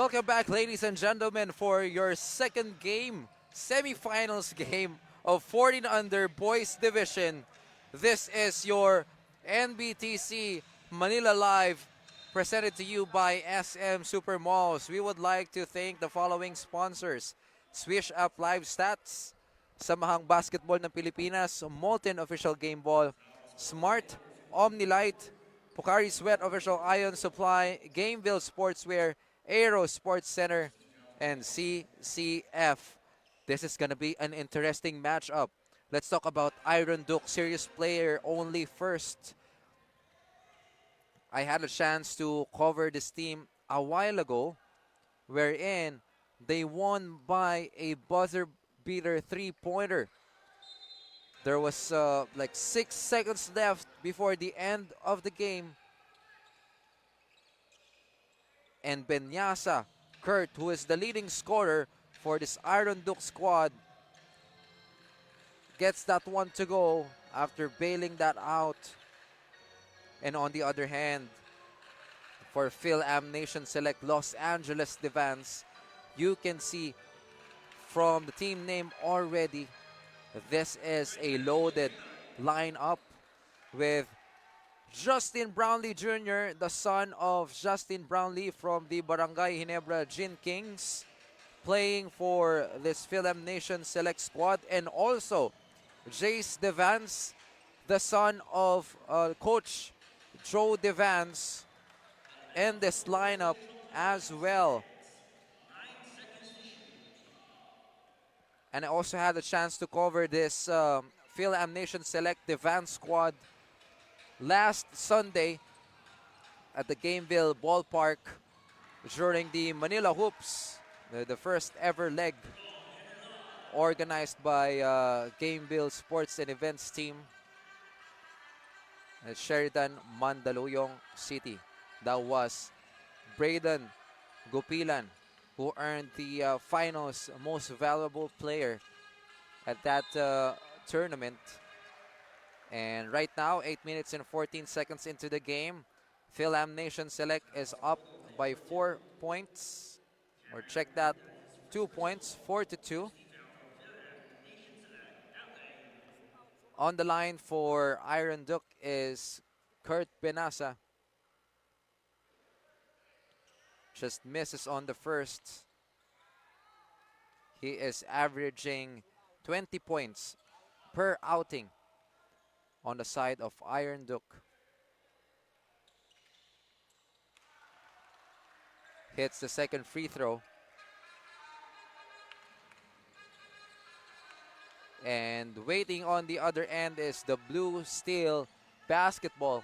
Welcome back, ladies and gentlemen, for your second game, semifinals game of 14 under boys division. This is your NBTC Manila Live, presented to you by SM Super Malls. We would like to thank the following sponsors: Swish Up Live Stats, Samahang Basketball ng Pilipinas, Molten Official Game Ball, Smart, Omnilight, Pocari Sweat Official Ion Supply, Gameville Sportswear, Aero Sports Center, and CCF. This is going to be an interesting matchup. Let's talk about Iron Duke Serious Player only first. I had a chance to cover this team a while ago, wherein they won by a buzzer beater three-pointer. There was like 6 seconds left before the end of the game. And Benyasa Kurt, who is the leading scorer for this Iron Duke squad, gets that one to go after bailing that out. And on the other hand, for Phil Am Nation Select Los Angeles Devans, you can see from the team name already, this is a loaded lineup with Justin Brownlee Jr., the son of Justin Brownlee from the Barangay Ginebra Gin Kings, playing for this Philem Nation Select squad, and also Jace Devans, the son of Coach Joe Devans, in this lineup as well. And I also had a chance to cover this Philem Nation Select Devans squad last Sunday at the Gameville Ballpark during the Manila Hoops, the first ever leg organized by Gameville Sports and Events team at Sheridan, Mandaluyong City. That was Braden Gopilan, who earned the finals most valuable player at that tournament. And right now, 8 minutes and 14 seconds into the game, Philem Nation Select is up by 4 points. Or check that, 2 points, 4-2. On the line for Iron Duke is Kurt Benasa. Just misses on the first. He is averaging 20 points per outing on the side of Iron Duke. Hits the second free throw. And waiting on the other end is the Blue Steel Basketball.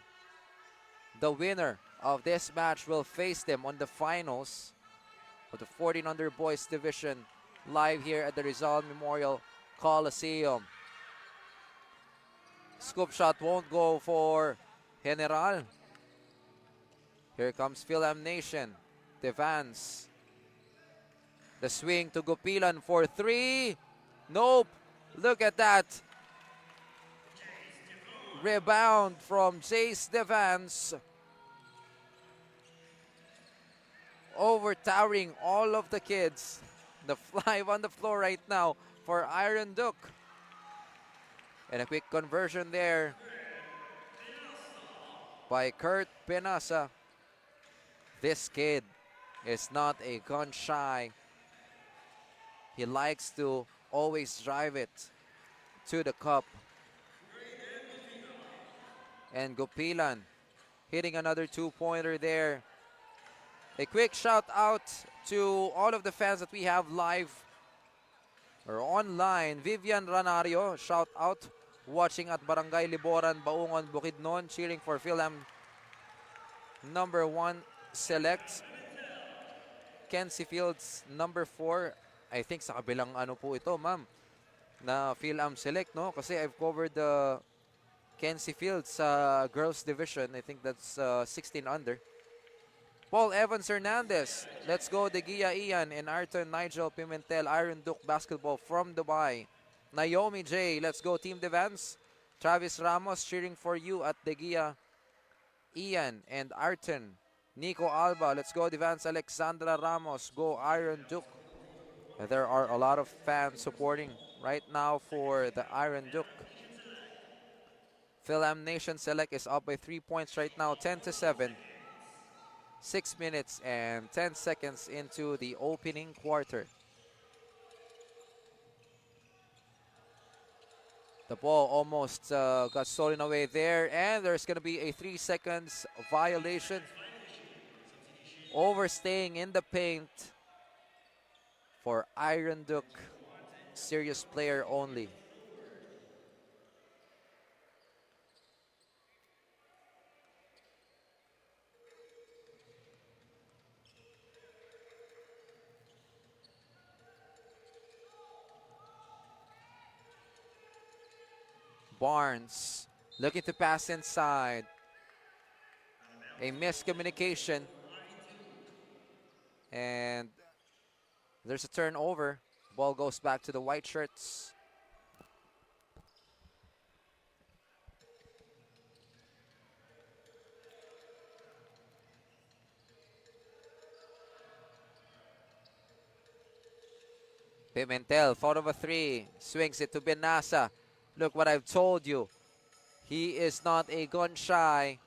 The winner of this match will face them on the finals of the 14 under boys division, live here at the Rizal Memorial Coliseum. Scoop shot won't go for General. Here comes Philem Nation. Devans. The swing to Gopilan for three. Nope. Look at that. Rebound from Jace Devans. Overtowering all of the kids. The five on the floor right now for Iron Duke. And a quick conversion there by Kurt Benasa. This kid is not a gun shy. He likes to always drive it to the cup. And Gopilan hitting another two-pointer there. A quick shout out to all of the fans that we have live or online. Vivian Ranario, shout out, watching at Barangay Liboran, Baungon, Bukidnon, cheering for Philem number 1 Select. Kenzie Fields number 4. I think sa kabilang ano po ito, ma'am, na Philem Select, no? Kasi I've covered the Kenzie Fields sa girls division. I think that's 16 under. Paul Evans Hernandez, let's go De Gia Ian and Arton Nigel Pimentel, Iron Duke Basketball from Dubai. Naomi J, let's go Team Devans. Travis Ramos cheering for you at De Gia Ian and Arton Nico Alba, let's go. Divans Alexandra Ramos, go Iron Duke. There are a lot of fans supporting right now for the Iron Duke. Phil-Am Nation Select is up by 3 points right now, 10-7. 6 minutes and 10 seconds into the opening quarter. The ball almost got stolen away there, and there's going to be a 3 seconds violation. Overstaying in the paint for Iron Duke. Serious player only. Barnes looking to pass inside. A miscommunication. And there's a turnover. Ball goes back to the white shirts. Pimentel, thought of a 3. Swings it to Benasa. Look what I've told you. He is not a gun shy.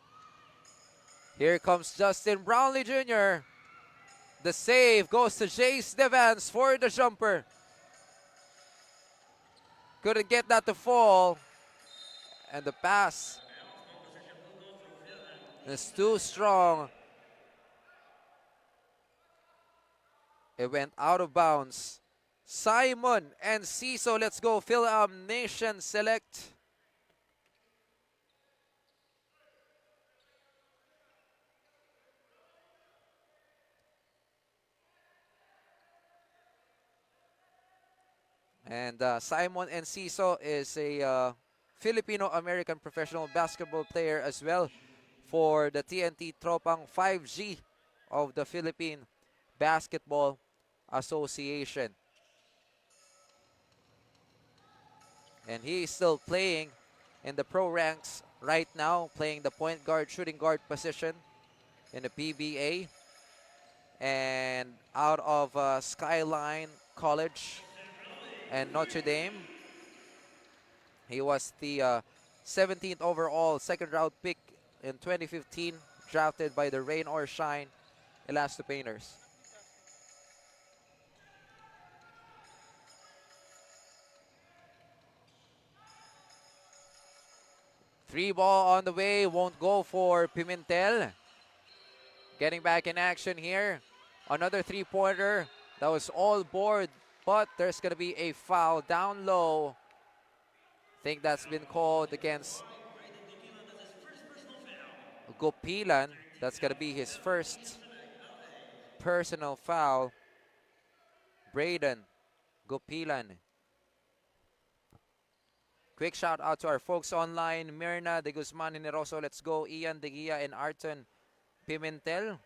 Here comes Justin Brownlee Jr. The save goes to Jace Devans for the jumper. Couldn't get that to fall. And the pass is too strong. It went out of bounds. Simon and Ciso, let's go. Phil-Am Nation Select. And Simon Enciso is a Filipino-American professional basketball player as well for the TNT Tropang 5G of the Philippine Basketball Association. And he is still playing in the pro ranks right now, playing the point guard, shooting guard position in the PBA. And out of Skyline College and Notre Dame. He was the 17th overall second round pick in 2015, drafted by the Rain or Shine Elastopainters. Three ball on the way, won't go for Pimentel. Getting back in action here. Another three-pointer. That was all board, but there's going to be a foul down low. I think that's been called against Gopilan. That's going to be his first personal foul. Braden Gopilan. Quick shout out to our folks online. Mirna de Guzman Generoso. Let's go. Ian De Gia and Arton Pimentel.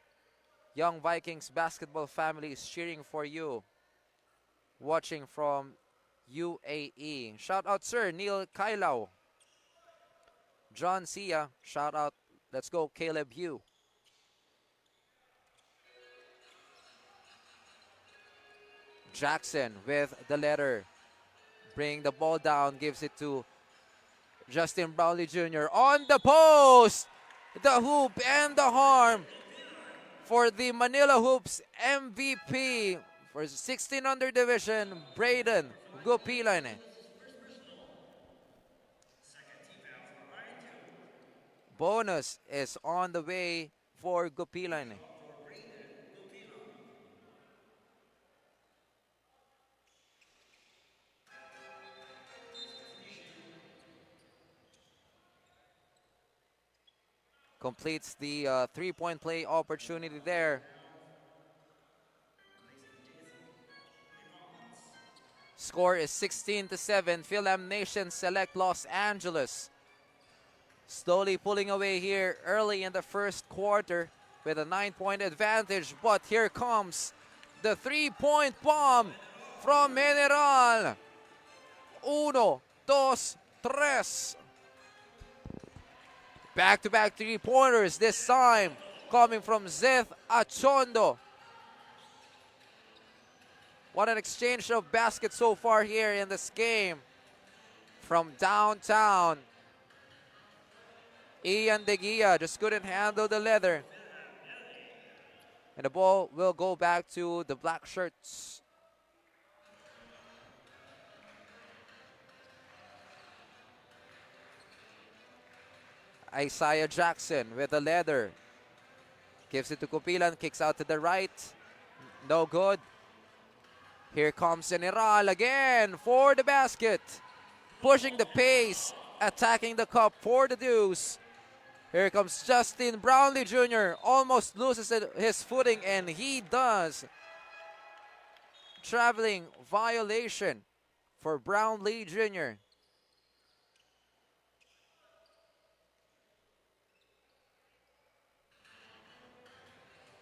Young Vikings basketball family is cheering for you. Watching from UAE. Shout out, sir. Neil Kailao. John Sia. Shout out. Let's go, Caleb Hugh. Jackson with the letter. Bring the ball down. Gives it to Justin Brownlee Jr. On the post. The hoop and the harm for the Manila Hoops MVP. For 16 under division, Braden Gopilan. Bonus is on the way for Gopilan. Completes the three-point play opportunity there. Score is 16-7. Phil-Am Nation Select Los Angeles. Slowly pulling away here early in the first quarter with a 9-point advantage. But here comes the three-point bomb from General. 1, 2, 3. Back-to-back three-pointers this time. coming from Zeth Achondo. What an exchange of baskets so far here in this game. From downtown, Ian De Gia just couldn't handle the leather. And the ball will go back to the black shirts. Isaiah Jackson with the leather. Gives it to Kupilan, kicks out to the right. No good. Here comes General again for the basket. Pushing the pace, attacking the cup for the deuce. Here comes Justin Brownlee Jr. Almost loses his footing, and he does. Traveling violation for Brownlee Jr.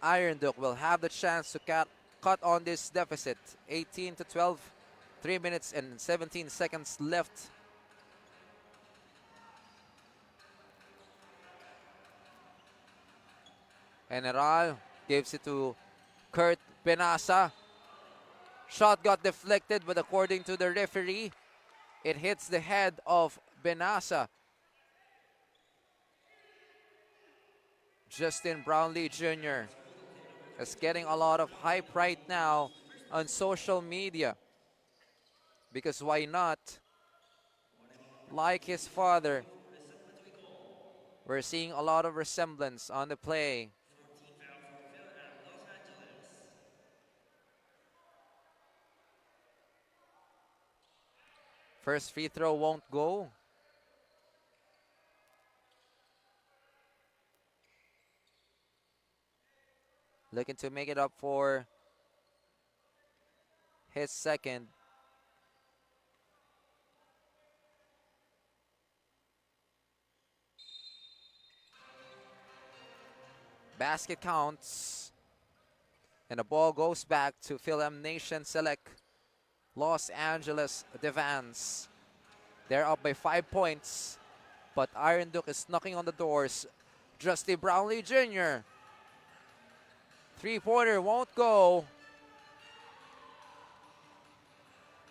Iron Duke will have the chance to cut on this deficit. 18-12, 3 minutes and 17 seconds left. General gives it to Kurt Benasa. Shot got deflected, but according to the referee, it hits the head of Benasa. Justin Brownlee Jr. is getting a lot of hype right now on social media. Because why not? Like his father, we're seeing a lot of resemblance on the play. First free throw won't go. Looking to make it up for his second. Basket counts. And the ball goes back to Phil-Am Nation Select Los Angeles Devans. They're up by 5 points. But Iron Duke is knocking on the doors. Justin Brownlee Jr. Three-pointer won't go.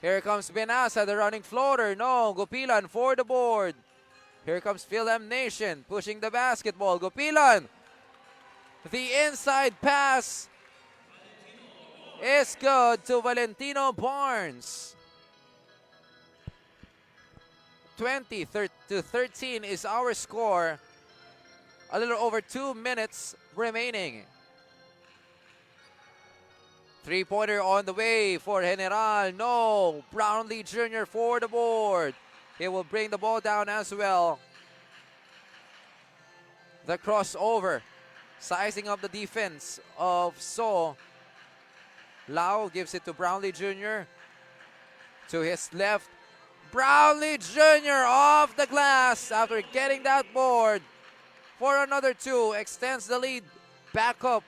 Here comes Benasa, the running floater. No, Gopilan for the board. Here comes Phil-Am Nation pushing the basketball. Gopilan. The inside pass is good to Valentino Barnes. 20-13 is our score. A little over 2 minutes remaining. Three-pointer on the way for General. No. Brownlee Jr. for the board. He will bring the ball down as well. The crossover. Sizing up the defense of So. Lau gives it to Brownlee Jr. To his left. Brownlee Jr. off the glass after getting that board for another two. Extends the lead back up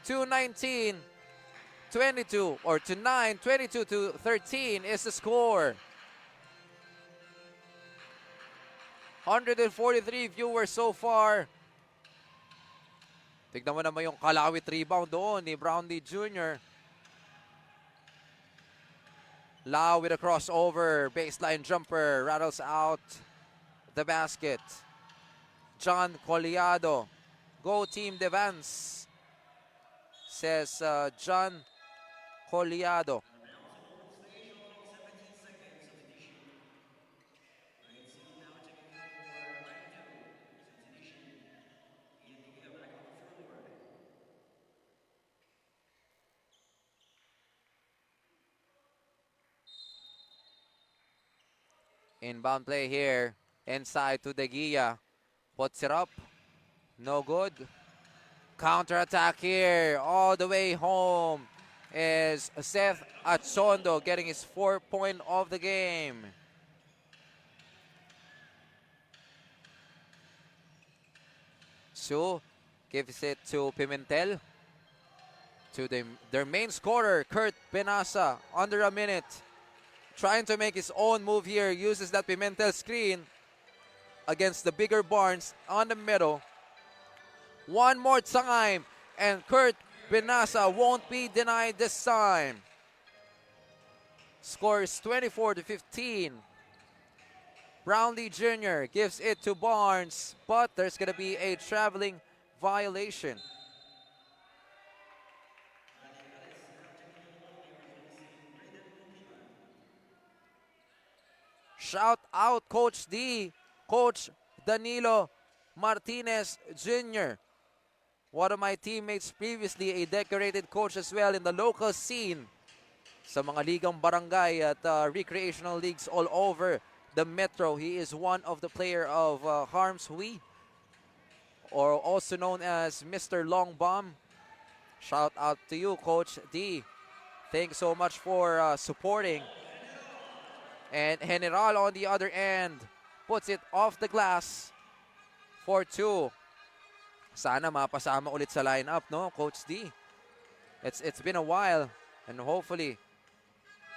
to 19. 22 or to 9, 22-13 is the score. 143 viewers so far. Tignan mo naman yung kalawit rebound doon ni Brownlee Jr. Lau with a crossover, baseline jumper, rattles out the basket. John Coliado, go Team Devans, says John Coliado. Inbound play here. Inside to De Gia. Puts it up. No good. Counter-attack here. All the way home is Seth Achondo getting his 4th point of the game. Su gives it to Pimentel. To their main scorer, Kurt Benasa, under a minute. Trying to make his own move here. Uses that Pimentel screen against the bigger Barnes on the middle. one more time. And Kurt Binasa won't be denied this time. Score is 24-15. Brownlee Jr. gives it to Barnes, but there's going to be a traveling violation. Shout out Coach D, Coach Danilo Martinez Jr. One of my teammates previously, a decorated coach as well in the local scene sa mga ligang barangay at recreational leagues all over the metro. He is one of the player of Harms Hui, or also known as Mr. Long Bomb. Shout out to you, Coach D. Thanks so much for supporting. And General on the other end puts it off the glass for 2. Sana mapasama ulit sa lineup, no, Coach D? It's been a while, and hopefully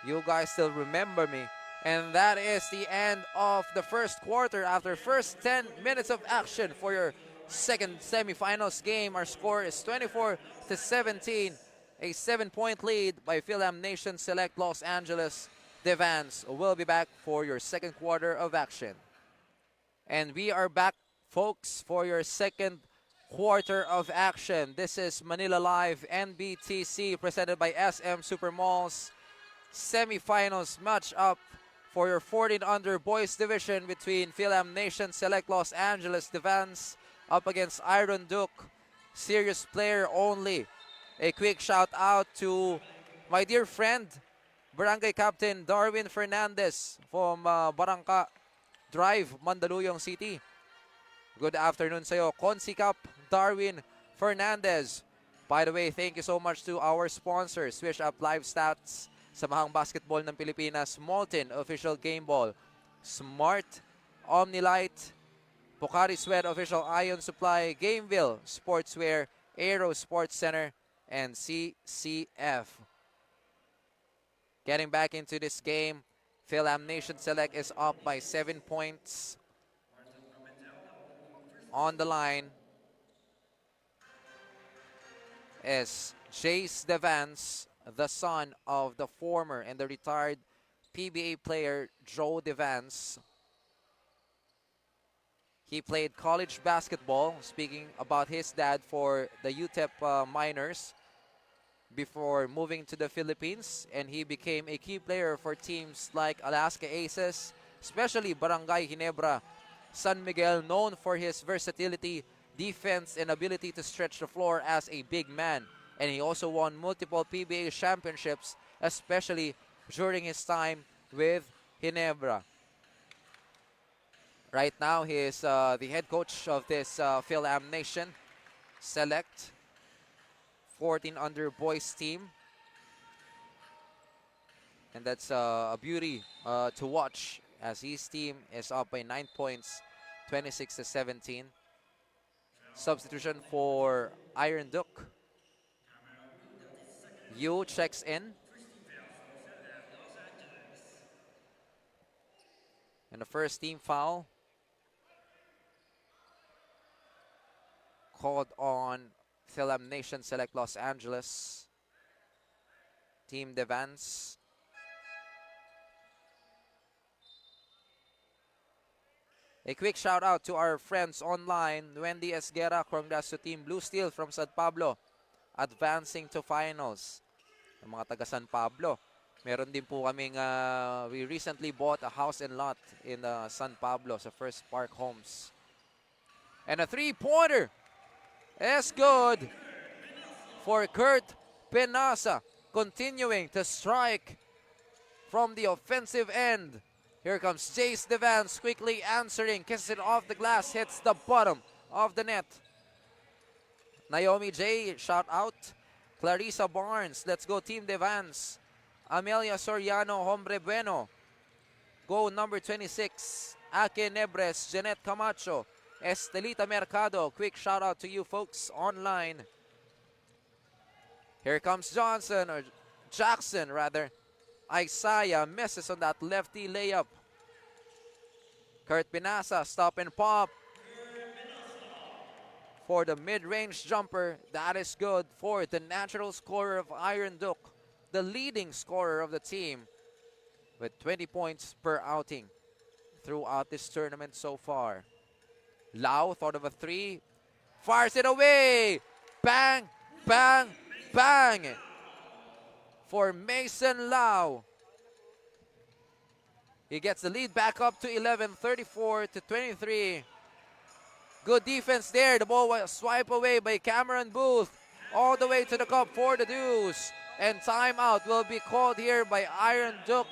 you guys still remember me. And that is the end of the first quarter. After first 10 minutes of action for your second semifinals game, our score is 24-17. A 7-point lead by Phil-Am Nation Select Los Angeles. Devans will be back for your second quarter of action. And we are back, folks, for your second quarter of action. This is Manila Live NBTC presented by SM Supermalls. Semifinals match up for your 14 under boys division between Phil-Am Nation Select Los Angeles Devans up against Iron Duke. Serious player only. A quick shout out to my dear friend, Barangay Captain Darwin Fernandez from Barangka Drive, Mandaluyong City. Good afternoon sa'yo, Consi-Cap Darwin Fernandez. By the way, thank you so much to our sponsors, Swish Up Live Stats, Samahang Basketball ng Pilipinas, Molten Official Game Ball, Smart, Omnilight, Pocari Sweat Official Iron Supply, Gameville Sportswear, Aero Sports Center, and CCF. Getting back into this game, Phil-Am Nation Select is up by 7 points. On the line is Jace Devans, the son of the former and the retired PBA player Joe Devans. He played college basketball, speaking about his dad, for the UTEP Miners before moving to the Philippines, and he became a key player for teams like Alaska Aces, especially Barangay Ginebra San Miguel, known for his versatility, defense, and ability to stretch the floor as a big man. And he also won multiple PBA championships, especially during his time with Ginebra. Right now, he is the head coach of this Phil-Am Nation Select 14 under boys team. And that's a beauty to watch, as his team is up by 9 points, 26-17. Substitution for Iron Duke. Yu checks in. And the first team foul called on Phil-Am Nation Select Los Angeles. Team Devans. A quick shout out to our friends online. Wendy Esguera, congrats to Team Blue Steel from San Pablo, advancing to finals. Ang mga taga San Pablo. Meron din po kaming, we recently bought a house and lot in San Pablo sa First Park Homes. And a three-pointer is good for Kurt Penasa, continuing to strike from the offensive end. Here comes Jace Devans, quickly answering, kisses it off the glass, hits the bottom of the net. Naomi J, shout out. Clarissa Barnes, let's go Team Devans. Amelia Soriano, Hombre Bueno. Go number 26, Ake Nebres, Jeanette Camacho, Estelita Mercado. Quick shout out to you folks online. Here comes Johnson, or Jackson rather. Isaiah misses on that lefty layup. Kurt Pinasa, stop and pop for the mid-range jumper. That is good for the natural scorer of Iron Duke, the leading scorer of the team with 20 points per outing throughout this tournament so far. Lau thought of a three, fires it away. Bang, bang, bang for Mason Lau. He gets the lead back up to 11, 34-23. Good defense there. The ball was swiped away by Cameron Booth all the way to the cup for the Deuce. And timeout will be called here by Iron Duke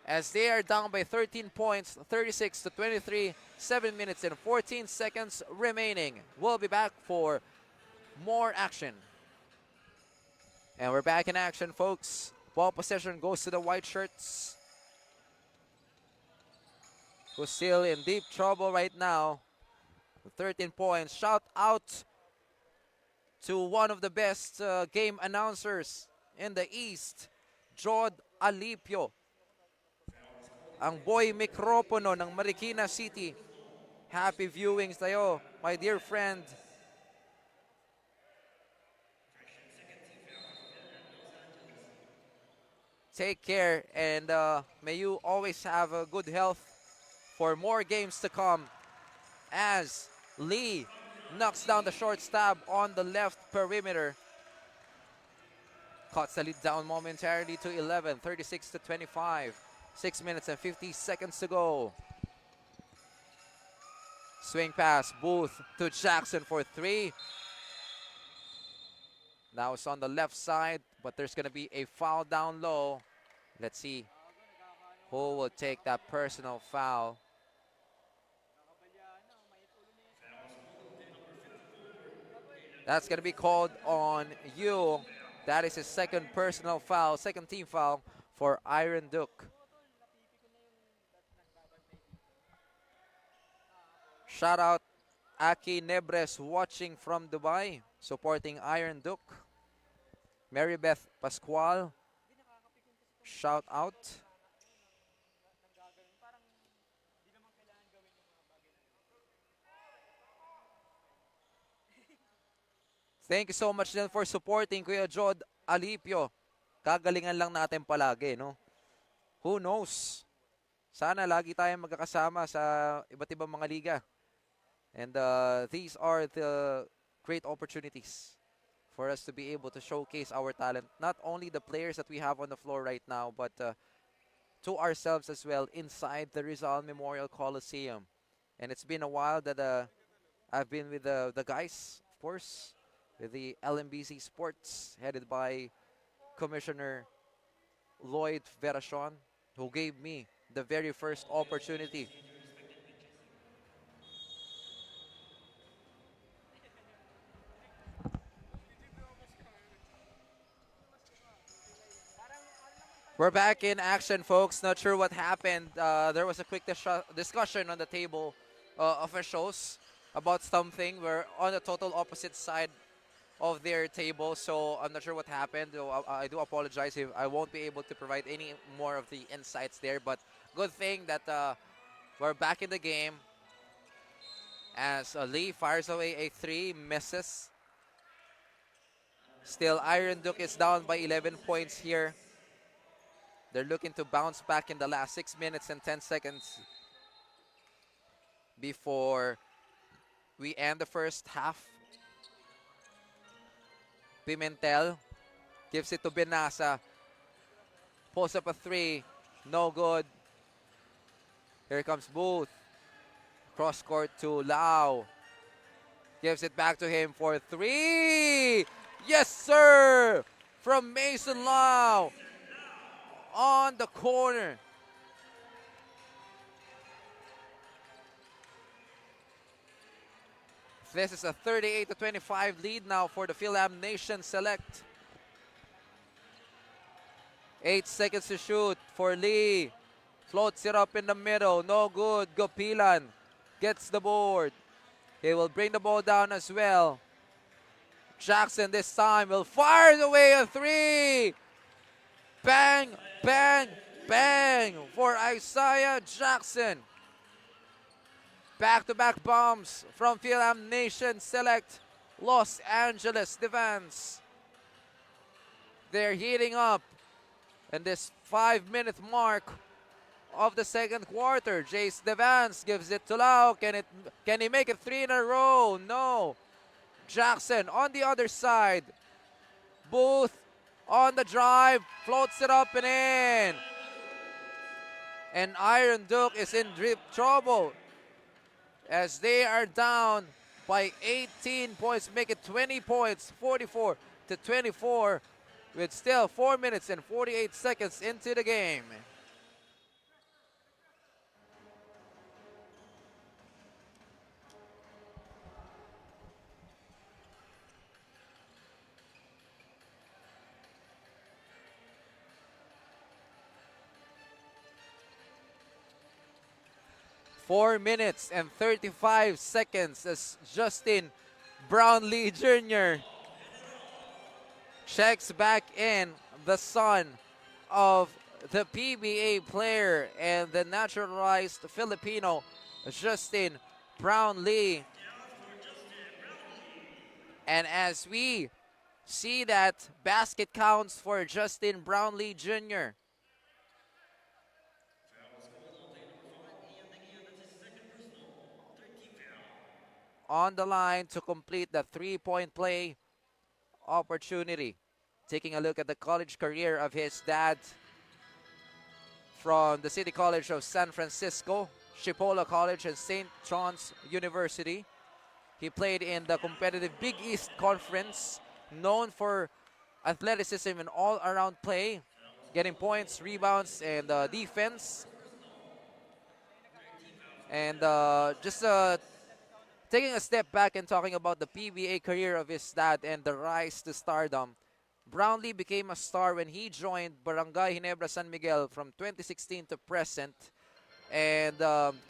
as they are down by 13 points, 36-23, 7 minutes and 14 seconds remaining. We'll be back for more action. And we're back in action, folks. Ball possession goes to the white shirts, who's still in deep trouble right now. 13 points. Shout out to one of the best game announcers in the East, Jod Alipio. Ang boy mikropono ng Marikina City. Happy viewings tayo, my dear friend. Take care, and may you always have a good health for more games to come, as Lee knocks down the short stab on the left perimeter. Cuts the lead down momentarily to 11, 36-25. 6 minutes and 50 seconds to go. Swing pass, Booth to Jackson for three. Now it's on the left side, but there's going to be a foul down low. Let's see who will take that personal foul. That's going to be called on you. That is his second personal foul, second team foul for Iron Duke. Shout out Aki Nebres watching from Dubai, supporting Iron Duke. Marybeth Pascual, shout out. Thank you so much then for supporting Kuya Jod Alipio. Kagalingan lang natin palagi, no? Who knows? Sana lagi tayong magkakasama sa iba't ibang mga liga. And these are the great opportunities for us to be able to showcase our talent. Not only the players that we have on the floor right now, but to ourselves as well inside the Rizal Memorial Coliseum. And it's been a while that I've been with the guys, of course, with the LMBC Sports, headed by Commissioner Lloyd Veracion, who gave me the very first opportunity. We're back in action, folks. Not sure what happened. There was a quick discussion on the table officials about something. We're on the total opposite side of their table, so I'm not sure what happened. I do apologize if I won't be able to provide any more of the insights there, but good thing that we're back in the game as Lee fires away a three, misses. Still, Iron Duke is down by 11 points here. They're looking to bounce back in the last 6 minutes and 10 seconds before we end the first half. Pimentel gives it to Benasa. Pulls up a three. No good. Here comes Booth. Cross court to Lau. Gives it back to him for three. Yes, sir! From Mason Lau. On the corner. This is a 38-25 lead now for the Phil-Am Nation Select. 8 seconds to shoot for Lee. Floats it up in the middle. No good. Gopilan gets the board. He will bring the ball down as well. Jackson this time will fire away a three. Bang, bang, bang for Isaiah Jackson. Back-to-back bombs from Phil-Am Nation select Los Angeles defense. They're heating up in this 5-minute mark of the second quarter. Jace Devance gives it to Lau. Can he make it 3 in a row? No. Jackson on the other side. Booth on the drive, floats it up and in. And Iron Duke is in deep trouble as they are down by 18 points, make it 20 points, 44-24, with still 4 minutes and 48 seconds into the game. 4 minutes and 35 seconds as Justin Brownlee Jr. checks back in, the son of the PBA player and the naturalized Filipino Justin Brownlee. And as we see that basket counts for Justin Brownlee Jr. on the line to complete the three-point play opportunity. Taking a look at the college career of his dad from the City College of San Francisco, Chipola College, and St. John's University. He played in the competitive Big East Conference, known for athleticism and all-around play, getting points, rebounds, and defense. And just taking a step back and talking about the PBA career of his dad and the rise to stardom, Brownlee became a star when he joined Barangay Ginebra San Miguel from 2016 to present. And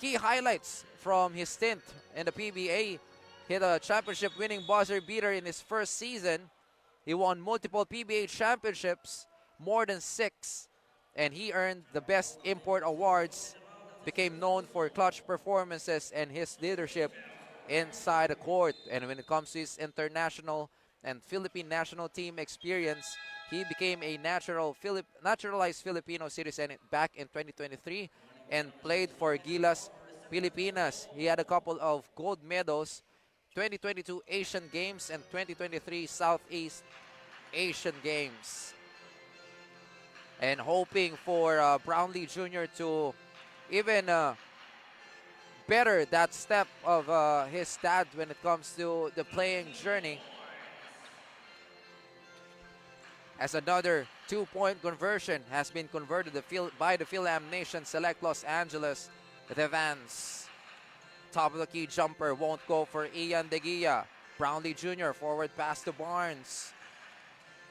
key highlights from his stint in the PBA: hit a championship winning buzzer beater in his first season. He won multiple PBA championships, more than 6, and he earned the Best Import Awards, became known for clutch performances and his leadership inside the court. And when it comes to his international and Philippine national team experience, he became a naturalized Filipino citizen back in 2023 and played for Gilas Pilipinas. He had a couple of gold medals, 2022 Asian Games and 2023 Southeast Asian Games. And hoping for Brownlee Jr. to even better that step of his dad when it comes to the playing journey. As another two-point conversion has been converted by the Phil-Am Nation select Los Angeles Devance. Top of the key jumper won't go for Ian De Guia. Brownlee Jr. forward pass to Barnes.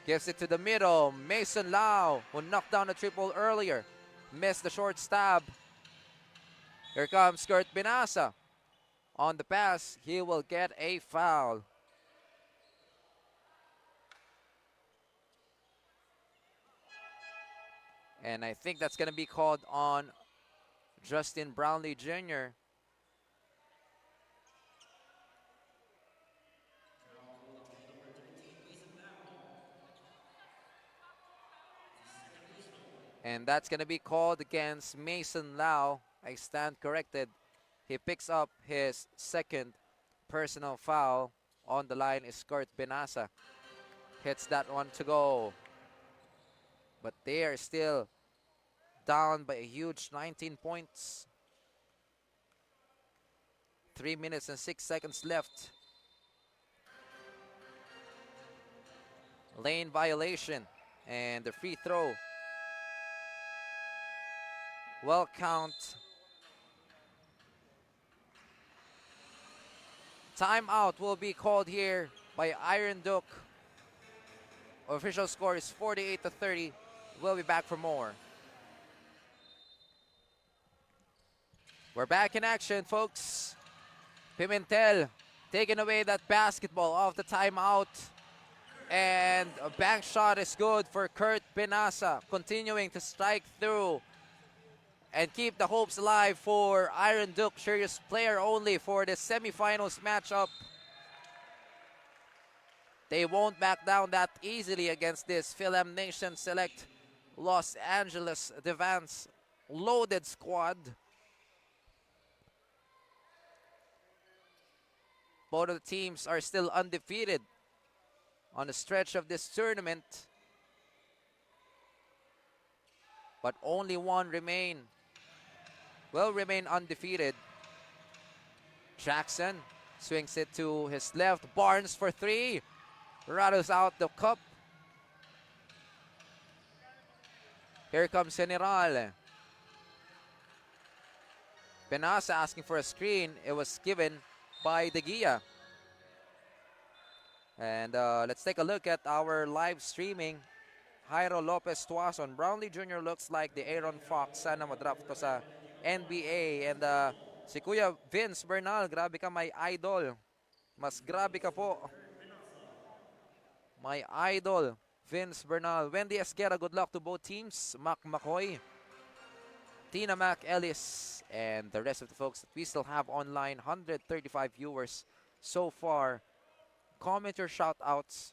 Gives it to the middle. Mason Lau, who knocked down a triple earlier, missed the short stab. Here comes Kurt Binasa. On the pass, he will get a foul. And I think that's going to be called on Justin Brownlee Jr. And that's going to be called against Mason Lau. I stand corrected. He picks up his second personal foul. On the line is Kurt Binasa. Hits that one to go. But they are still down by a huge 19 points. 3 minutes and 6 seconds left. Lane violation and the free throw will count. Timeout will be called here by Iron Duke. Official score is 48-30. We'll be back for more. We're back in action, folks. Pimentel taking away that basketball off the timeout. And a bank shot is good for Kurt Binasa, continuing to strike through and keep the hopes alive for Iron Duke. Serious player only for the semifinals matchup. They won't back down that easily against this Phil-Am Nation Select Los Angeles Devance loaded squad. Both of the teams are still undefeated on the stretch of this tournament, but only one will remain undefeated. Jackson swings it to his left. Barnes for three. Rattles out the cup. Here comes General. Penasa asking for a screen. It was given by De Gia. And let's take a look at our live streaming. Jairo Lopez Tuason. Brownlee Jr. looks like the Aaron Fox. Sana madraft to sa NBA. And si Kuya Vince Bernal, grabe ka, may idol. Mas grabe ka po. My idol, Vince Bernal. Wendy Esquera, good luck to both teams. Mac McCoy, Tina Mac Ellis, and the rest of the folks that we still have online. 135 viewers so far. Comment your shout outs.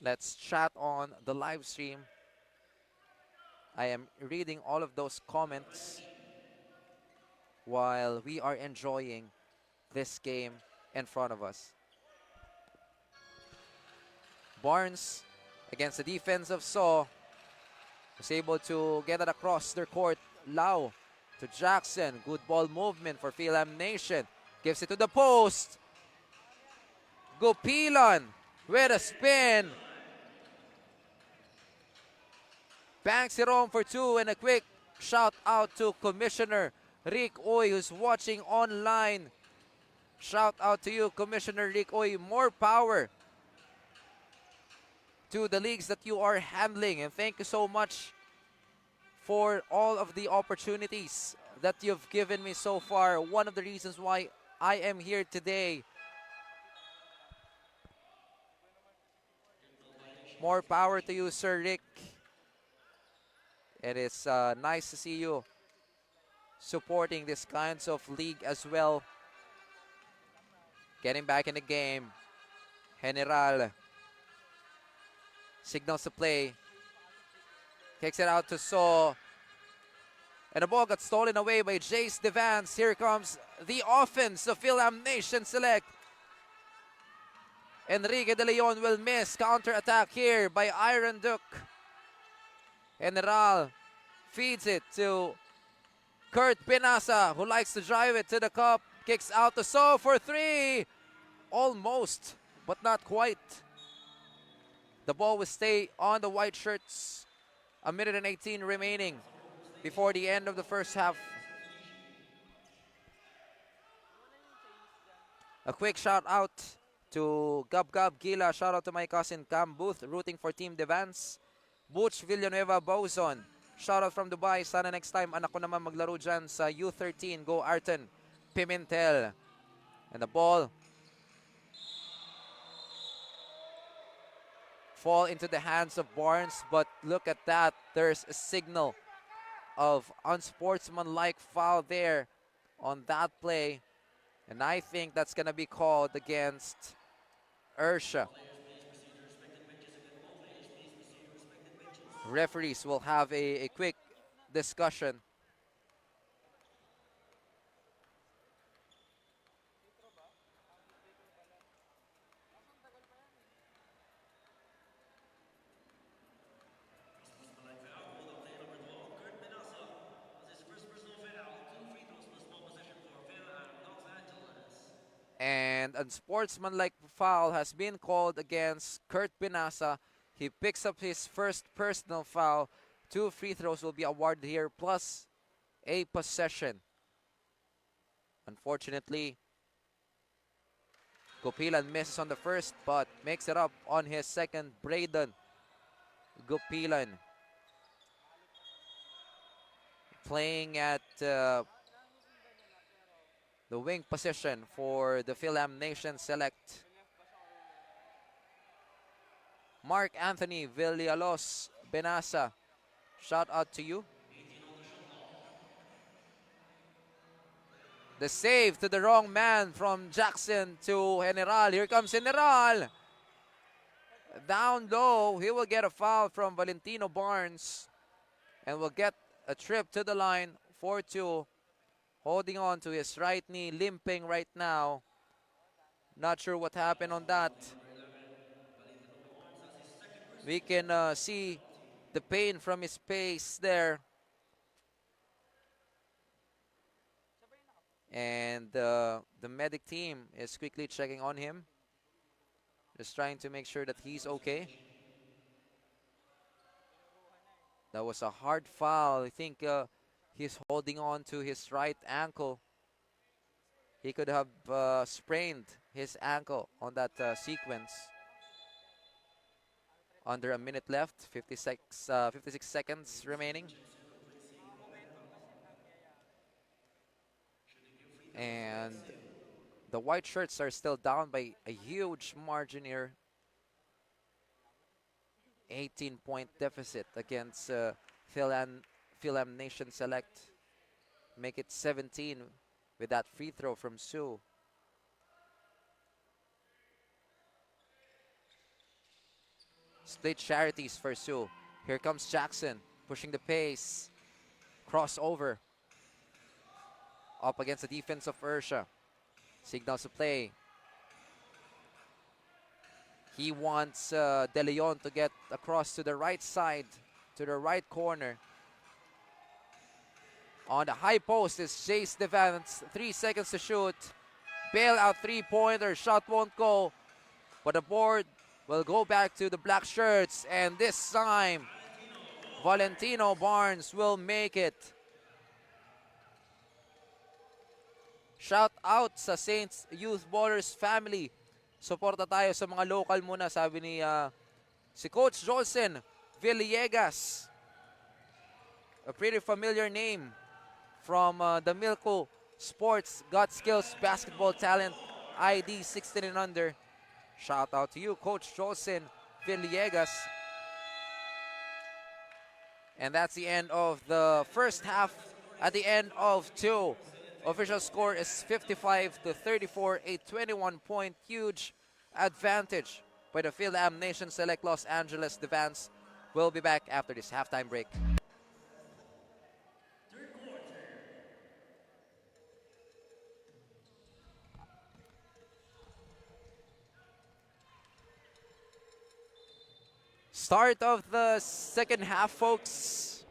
Let's chat on the live stream. I am reading all of those comments while we are enjoying this game in front of us. Barnes against the defense of Saw was able to get it across their court. Lau to Jackson. Good ball movement for Phil-Am Nation. Gives it to the post. Gopilan with a spin. Banks it home for two, and a quick shout out to Commissioner Rick Oy, who's watching online. Shout out to you, Commissioner Rick Oy. More power to the leagues that you are handling, and thank you so much for all of the opportunities that you've given me so far. One of the reasons why I am here today. More power to you, Sir Rick. It is nice to see you supporting this kinds of league as well. Getting back in the game. General signals to play. Kicks it out to Saw. And the ball got stolen away by Jace Devance. Here comes the offense of Phil-Am Nation Select. Enrique De Leon will miss. Counter-attack here by Iron Duke. General feeds it to Kurt Pinasa, who likes to drive it to the cup. Kicks out to Saw for three. Almost, but not quite. The ball will stay on the white shirts. A minute and 18 remaining before the end of the first half. A quick shout out to Gab Gab Gila. Shout out to my cousin Cam Booth, rooting for Team Devance. Butch Villanueva Bozon. Shout out from Dubai. Sana next time anak ko naman maglaro dyan sa U13. Go Arton Pimentel. And the ball fall into the hands of Barnes, but look at that. There's a signal of unsportsmanlike foul there on that play. And I think that's going to be called against Ursha. Referees will have a quick discussion. And a unsportsmanlike foul has been called against Kurt Pinasa. He picks up his first personal foul. 2 free throws will be awarded here, plus a possession. Unfortunately, Gopilan misses on the first, but makes it up on his second. Braden Gopilan playing at the wing position for the Phil-Am Nation Select. Mark Anthony Villalobos Benasa, shout out to you. The save to the wrong man from Jackson to General. Here comes General. Down low, he will get a foul from Valentino Barnes and will get a trip to the line. 4-2. Holding on to his right knee, limping right now. Not sure what happened on that. We can see the pain from his face there. And the medic team is quickly checking on him. Just trying to make sure that he's okay. That was a hard foul. I think he's holding on to his right ankle. He could have sprained his ankle on that sequence. Under a minute left, 56 seconds remaining. And the white shirts are still down by a huge margin here. 18-point deficit against Phil-Am Nation Select. Make it 17 with that free throw from Sue. Split charities for Sue. Here comes Jackson, pushing the pace. Crossover. Up against the defense of Ursha. Signals to play. He wants De Leon to get across to the right side, to the right corner. On the high post is Jace Devance. 3 seconds to shoot. Bailout three-pointer. Shot won't go. But the board will go back to the black shirts. And this time, Valentino Barnes will make it. Shout out sa Saints Youth Ballers family. Suporta tayo sa mga local muna, sabi ni si Coach Jolson Villegas. A pretty familiar name from the Milko Sports Got Skills Basketball Talent ID 16 and under. Shout out to you, Coach Jolson Villegas. And that's the end of the first half. At the end of 2. Official score is 55-34, a 21-point huge advantage by the Phil-Am Nation Select Los Angeles Devance. We'll be back after this halftime break. Start of the second half, folks.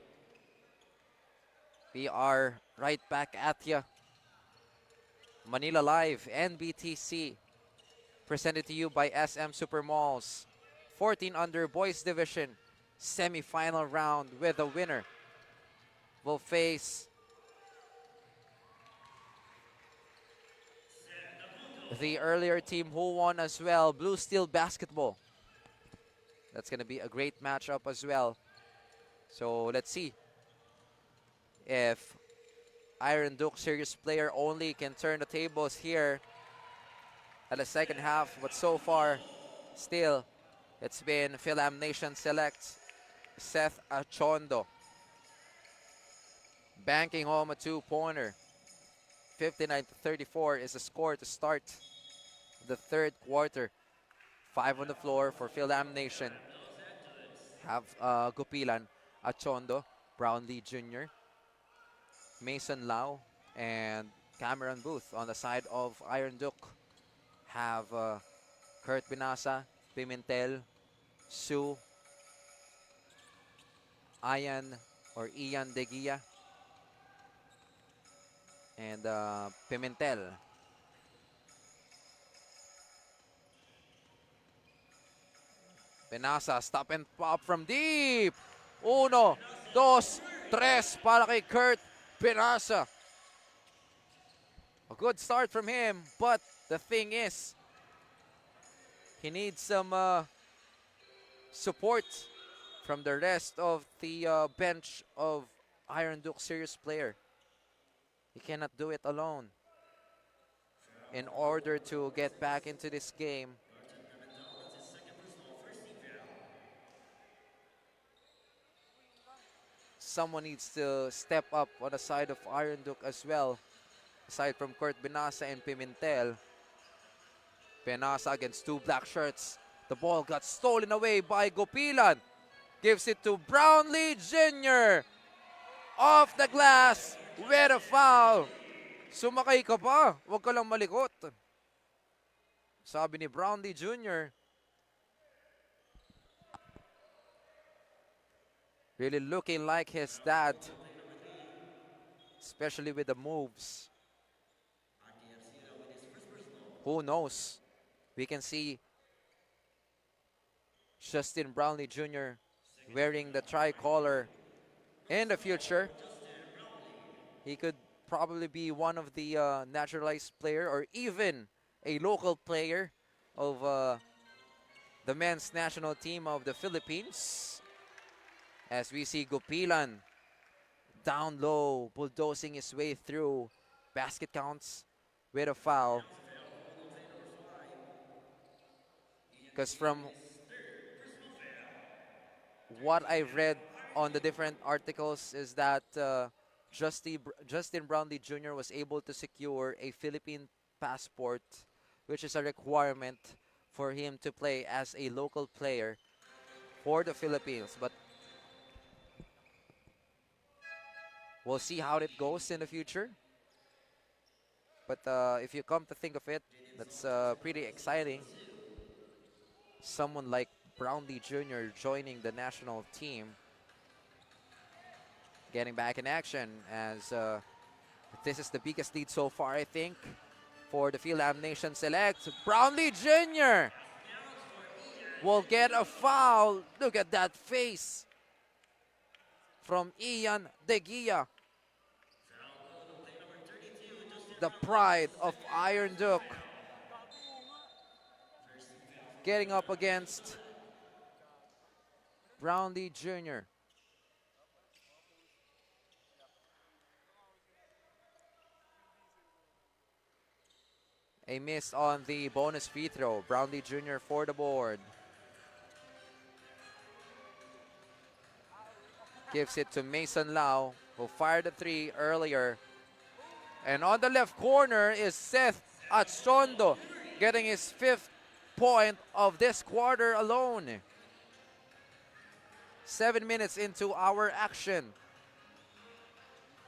We are right back at ya. Manila Live, NBTC, presented to you by SM Supermalls. 14 under boys division, semi-final round with the winner will face the earlier team who won as well, Blue Steel Basketball. That's going to be a great matchup as well. So let's see if Iron Duke Series player only can turn the tables here at the second half. But so far, still, it's been Phil-Am Nation Select Seth Achondo banking home a two-pointer. 59-34 is the score to start the third quarter. 5 on the floor for Phil-Am Nation. Have Gopilan, Achondo, Brownlee Jr., Mason Lau, and Cameron Booth. On the side of Iron Duke, have Kurt Binasa, Pimentel, Sue, Ian De Guia, and Pimentel. Binasa, stop and pop from deep. 1, 2, 3 para kay Kurt Binasa. A good start from him, but the thing is, he needs some support from the rest of the bench of Iron Duke Series player. He cannot do it alone in order to get back into this game. Someone needs to step up on the side of Iron Duke as well. aside from Kurt Binasa and Pimentel. Binasa against two black shirts. The ball got stolen away by Gopilan. Gives it to Brownlee Jr. Off the glass with a foul. Sumakay ka pa, huwag ka lang malikot. Sabi ni Brownlee Jr. Really looking like his dad, especially with the moves. Who knows? We can see Justin Brownlee Jr. wearing the tricolor in the future. He could probably be one of the naturalized player or even a local player of the men's national team of the Philippines. As we see Gopilan down low, bulldozing his way through. Basket counts with a foul. Because from what I've read on the different articles is that Justin Brownlee Jr. was able to secure a Philippine passport, which is a requirement for him to play as a local player for the Philippines. But we'll see how it goes in the future. But if you come to think of it, that's pretty exciting. Someone like Brownlee Jr. joining the national team. Getting back in action as this is the biggest lead so far, I think, for the Phil-Am Nation Select. Brownlee Jr. will get a foul. Look at that face from Ian De Gia. The pride of Iron Duke. Getting up against Brownlee Jr. A miss on the bonus free throw. Brownlee Jr. for the board. Gives it to Mason Lau, who fired the three earlier. And on the left corner is Seth Achondo, getting his 5th point of this quarter alone. 7 minutes into our action.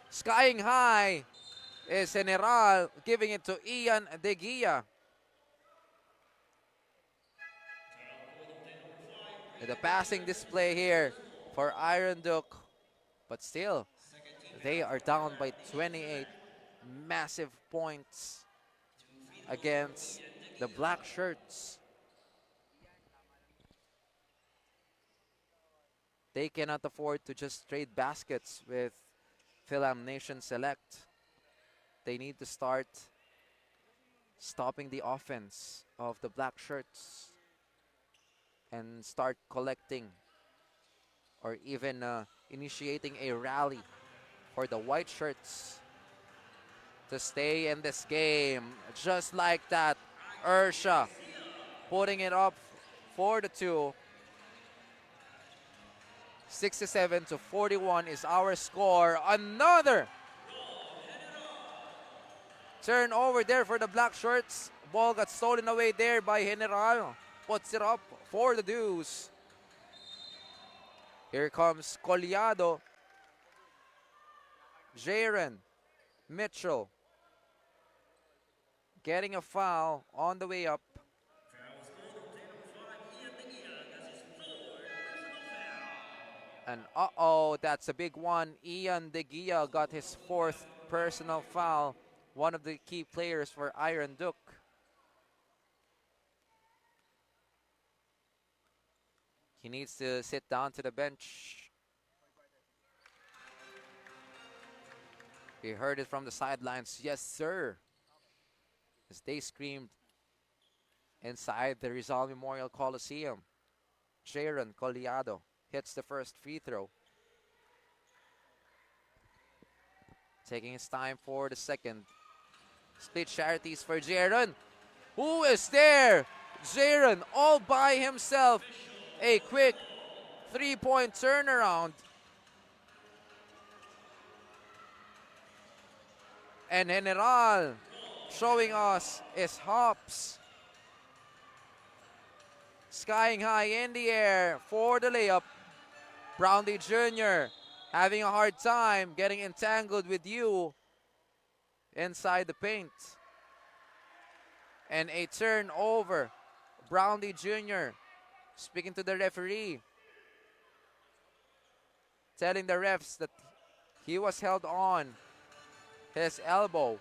Skying high is General, giving it to Ian De Gia. And the passing display here for Iron Duke. But still, they are down by 28 massive points against the black shirts. They cannot afford to just trade baskets with Phil-Am Nation Select. They need to start stopping the offense of the black shirts and start collecting or even initiating a rally for the white shirts to stay in this game. Just like that, Ursha putting it up for the two. 67-41 is our score. Another turnover there for the black shirts. Ball got stolen away there by General. Puts it up for the Deuce. Here comes Collado. Jaren Mitchell getting a foul on the way up. And uh-oh, that's a big one. Ian De Gia got his 4th personal foul. One of the key players for Iron Duke. He needs to sit down to the bench. He heard it from the sidelines. Yes, sir. As they screamed inside the Rizal Memorial Coliseum. Jaren Collado hits the first free throw. Taking his time for the second. Split charities for Jaren. Who is there? Jaren all by himself. A quick 3-point turnaround. And General showing us is hops. Skying high in the air for the layup. Brownlee Jr. having a hard time getting entangled with you inside the paint. And a turnover. Brownlee Jr. speaking to the referee, telling the refs that he was held on his elbow.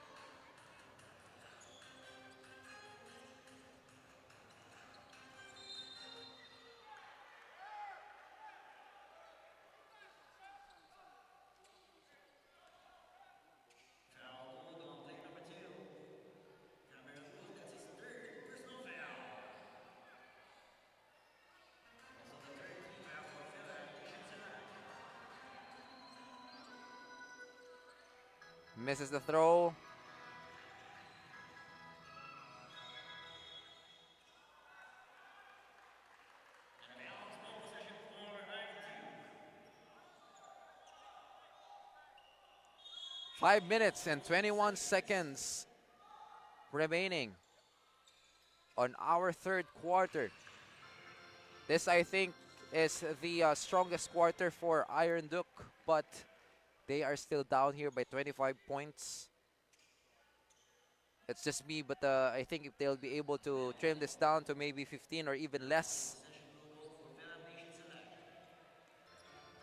Misses the throw. Five minutes and 21 seconds remaining on our third quarter. This, I think, is the strongest quarter for Iron Duke, but they are still down here by 25 points. It's just me, but I think if they'll be able to trim this down to maybe 15 or even less,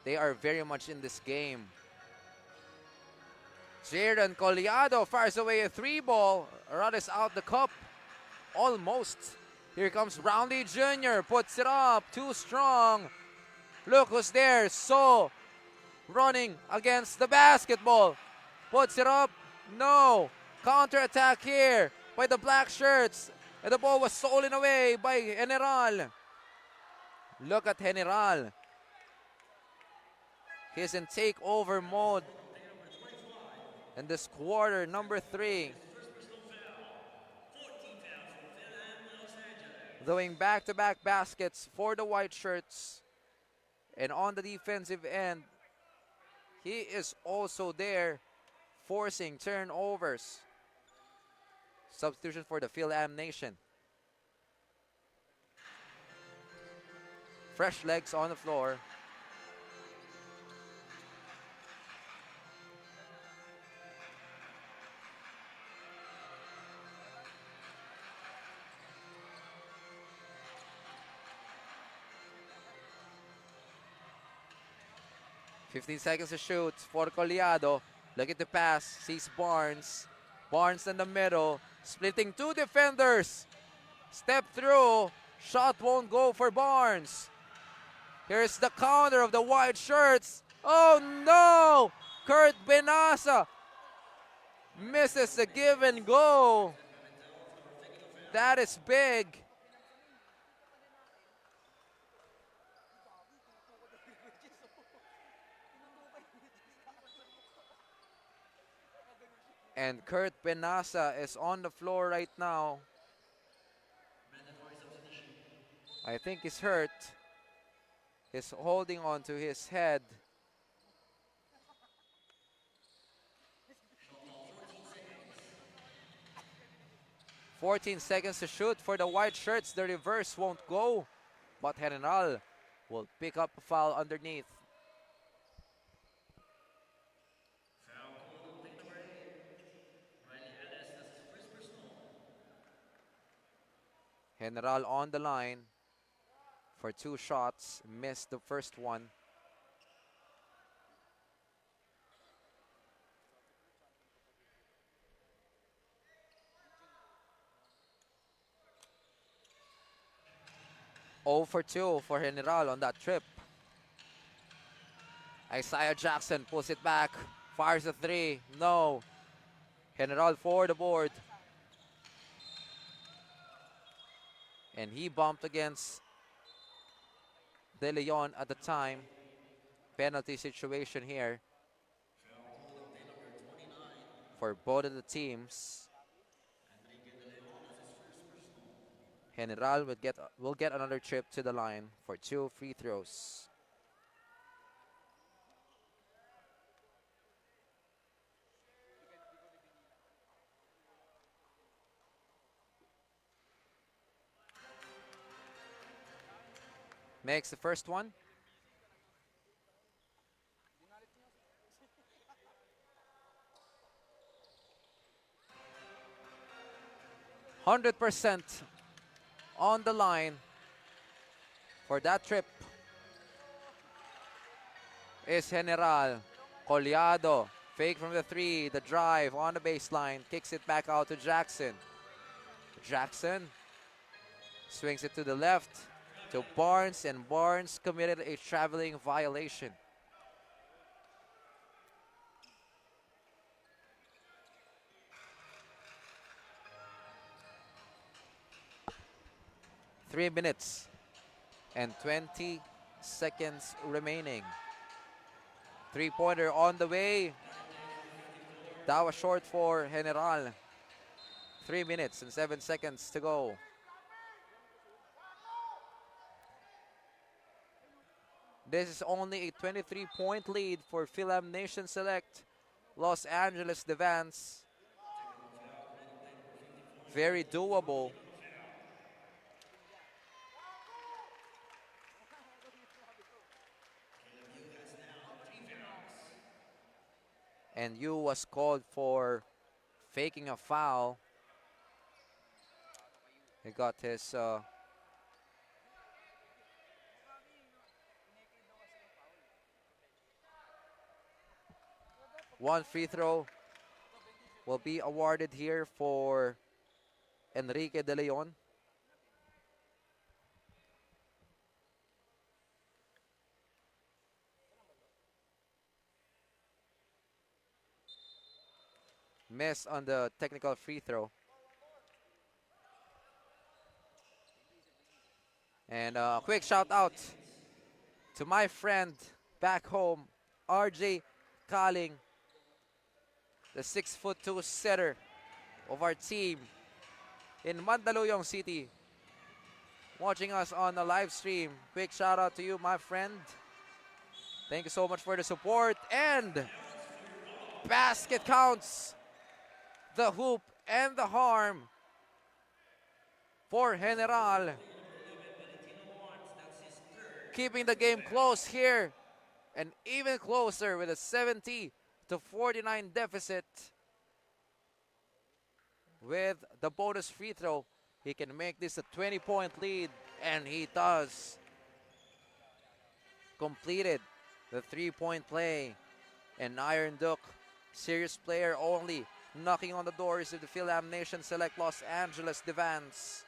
they are very much in this game. Jaron Collado fires away a three ball. Rudders out the cup. Almost. Here comes Brownlee Jr. Puts it up. Too strong. Look who's there. So running against the basketball. Puts it up. No. Counter attack here by the black shirts. And the ball was stolen away by General. Look at General. He's in takeover mode in this quarter, number 3. Doing back-to-back baskets for the white shirts. And on the defensive end, he is also there forcing turnovers. Substitution for the Phil-Am Nation. Fresh legs on the floor. $15 seconds to shoot for Collado. Look at the pass. Sees Barnes. Barnes in the middle. Splitting 2 defenders. Step through. Shot won't go for Barnes. Here's the counter of the white shirts. Oh no! Kurt Benassa misses the give and go. That is big. And Kurt Benassa is on the floor right now. I think he's hurt. He's holding on to his head. $14 seconds to shoot for the white shirts. The reverse won't go, but General will pick up a foul underneath. General on the line for 2 shots. Missed the first one. Oh for 2 for General on that trip. Isaiah Jackson pulls it back. Fires a 3. No. General for the board. And he bumped against De Leon at the time. Penalty situation here for both of the teams. General will get another trip to the line for 2 free throws. Makes the first one. 100% on the line for that trip is General. Collado, fake from the 3, the drive on the baseline, kicks it back out to Jackson. Jackson swings it to the left to Barnes, and Barnes committed a traveling violation. Three minutes and 20 seconds remaining. Three-pointer on the way. That was short for General. 3 minutes and 7 seconds to go. This is only a 23-point lead for Phil-Am Nation Select. Los Angeles Devants. Very doable. And Yu was called for faking a foul. He got his one free throw will be awarded here for Enrique De Leon. Miss on the technical free throw. And a quick shout out to my friend back home, RJ Kaling, the 6'2" setter of our team in Mandaluyong City, watching us on the live stream. Quick shout out to you, my friend. Thank you so much for the support. And basket counts. The hoop and the harm for General. Keeping the game close here, and even closer with a 70-49 deficit. With the bonus free throw, he can make this a 20-point lead, and he does. Completed the three-point play, and Iron Duke, serious player only, knocking on the doors of the Phil-Am Nation Select Los Angeles Devants.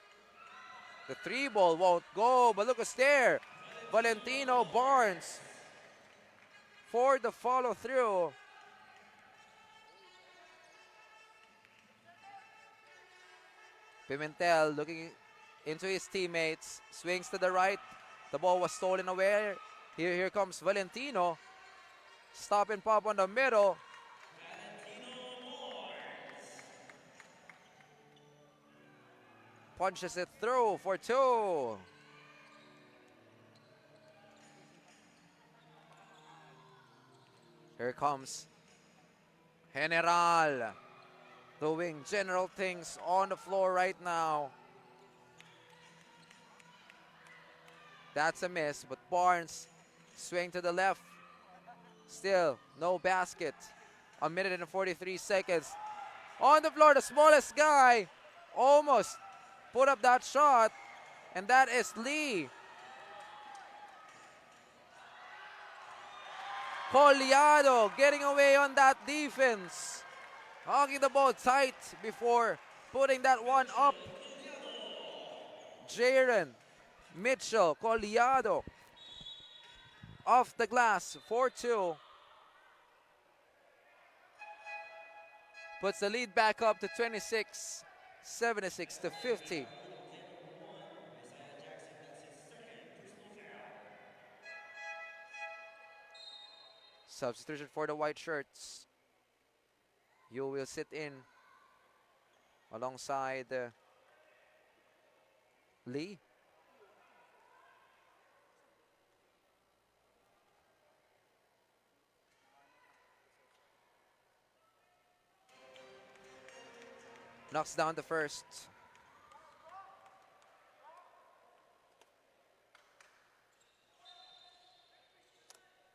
The three ball won't go, but look who's there. Valentino Barnes for the follow through. Pimentel looking into his teammates, swings to the right. The ball was stolen away. Here comes Valentino. Stop and pop on the middle. Punches it through for two. Here comes General, doing general things on the floor right now. That's a miss, but Barnes swing to the left. Still no basket. A minute and 43 seconds. On the floor, the smallest guy almost put up that shot, and that is Lee. Collado getting away on that defense. Hogging the ball tight before putting that one up. Jaren Mitchell Collado off the glass, 4-2. Puts the lead back up to 26, 76-50. Substitution for the white shirts. You will sit in alongside Lee. Knocks down the first.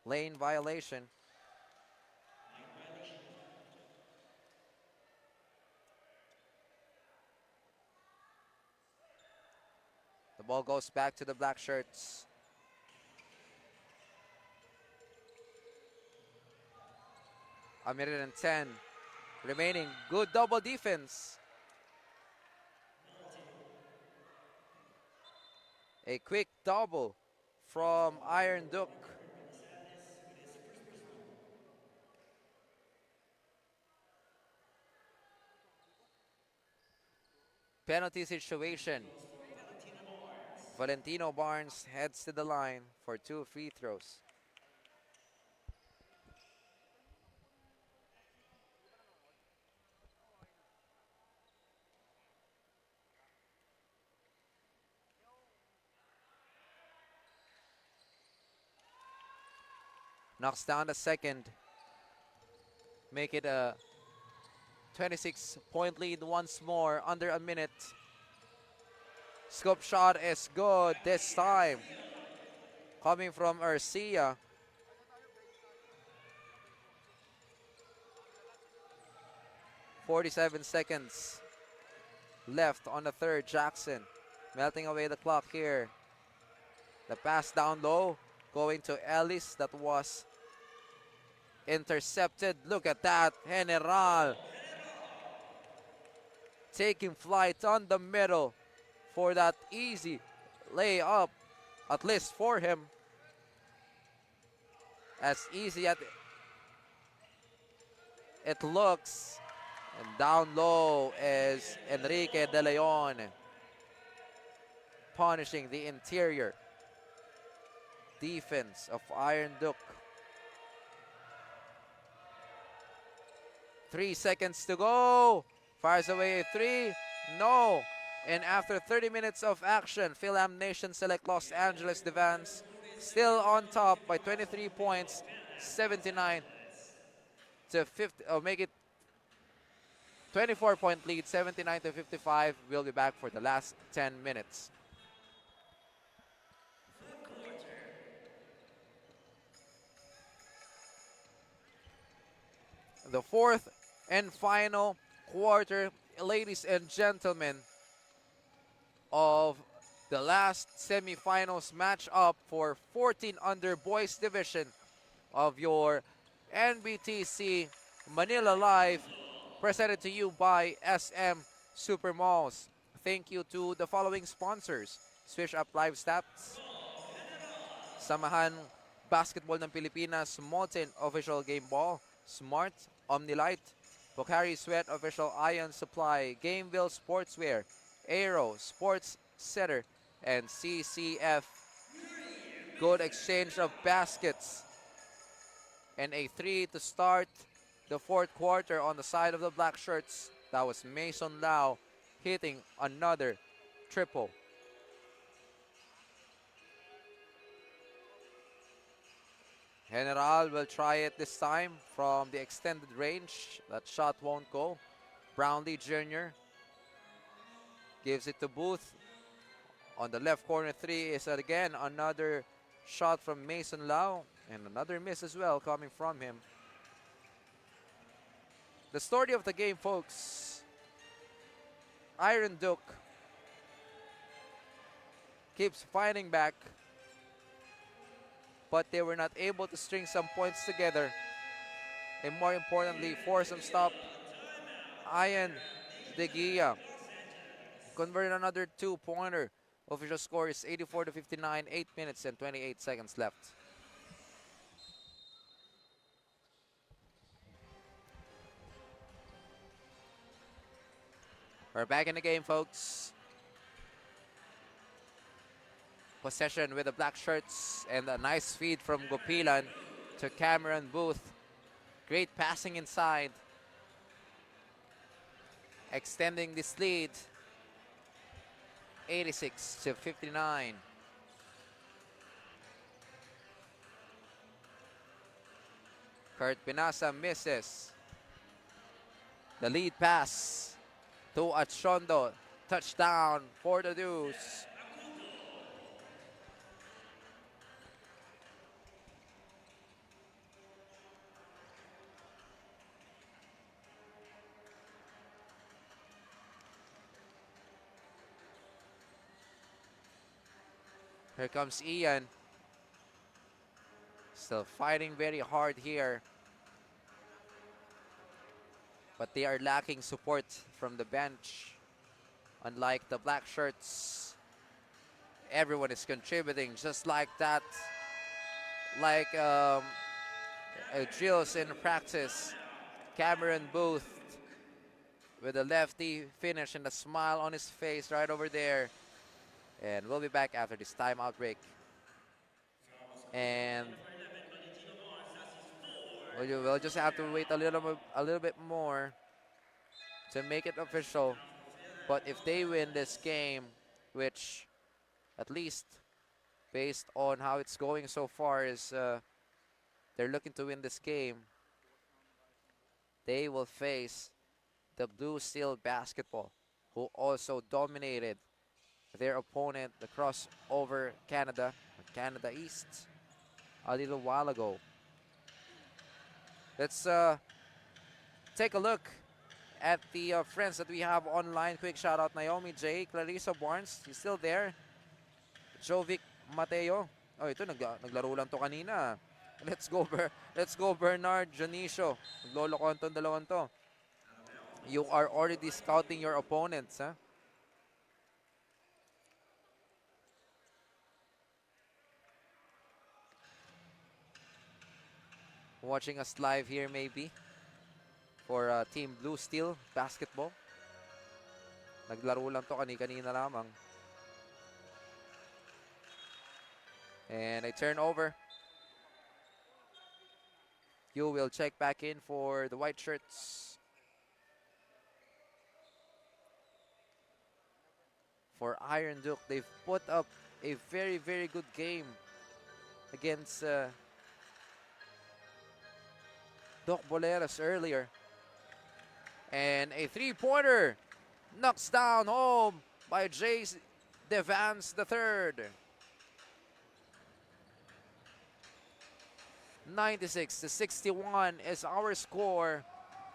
Lane violation. The ball goes back to the black shirts. A minute and 10 remaining. Good double defense. A quick double from Iron Duke. Penalty situation. Valentino Barnes heads to the line for 2 free throws. Knocks down the second. Make it a 26-point lead once more, under a minute. Scoop shot is good this time. Coming from Arcia. .47 seconds left on the third. Jackson melting away the clock here. The pass down low going to Ellis. That was intercepted. Look at that. General taking flight on the middle for that easy layup, at least for him. As easy as it looks. And down low is Enrique De Leon, punishing the interior defense of Iron Duke. 3 seconds to go. Fires away a 3. No. And after 30 minutes of action, Phil-Am Nation select Los Angeles Devans still on top by 23 points, 79 to 50. Make it 24-point lead, 79 to 55. We'll be back for the last 10 minutes. The fourth and final quarter, ladies and gentlemen, of the last semifinals matchup for 14 under boys division of your NBTC Manila Live, presented to you by SM Supermalls. Thank you to the following sponsors: Swish Up Live Stats, Samahan Basketball ng Pilipinas, Molten Official Game Ball, Smart, Omnilight, Pocari Sweat Official Iron Supply, Gameville Sportswear, Aero Sports Center, and CCF. Good exchange of baskets. And a 3 to start the fourth quarter on the side of the black shirts. That was Mason Lau hitting another triple. General will try it this time from the extended range. That shot won't go. Brownlee Jr. gives it to Booth. On the left corner 3 is again another shot from Mason Lau. And another miss as well coming from him. The story of the game, folks. Iron Duke keeps fighting back, but they were not able to string some points together. And more importantly, force some stop. Ian De Gia converted another 2-pointer. Official score is 84 to 59, 8 minutes and 28 seconds left. We're back in the game, folks. Possession with the black shirts and a nice feed from Gopilan to Cameron Booth. Great passing inside. Extending this lead. 86 to 59. Kurt Pinasa misses. The lead pass to Achondo. Touchdown for the Deuce. Here comes Ian. Still fighting very hard here. But they are lacking support from the bench. Unlike the black shirts, everyone is contributing just like that. Like drills in practice. Cameron Booth with a lefty finish and a smile on his face right over there. And we'll be back after this timeout break. And we'll just have to wait a little bit more to make it official. But if they win this game, which at least based on how it's going so far is they're looking to win this game, they will face the Blue Steel Basketball, who also dominated their opponent, the Crossover Canada East, a little while ago. Let's take a look at the friends that we have online. Quick shout out Naomi J, Clarissa Barnes, he's still there. Jovic Mateo. Oh, ito naglaro lang to kanina. Let's go Bernard Janicio. Nagloloko itong dalawang to. You are already scouting your opponents, huh? Watching us live here maybe for Team Blue Steel Basketball. Naglaro lang to kanina lamang. And a turnover. You will check back in for the white shirts. For Iron Duke, they've put up a very, very good game against Doc Boleras earlier. And a three-pointer knocks down home by Jace Devance III. 96-61 is our score.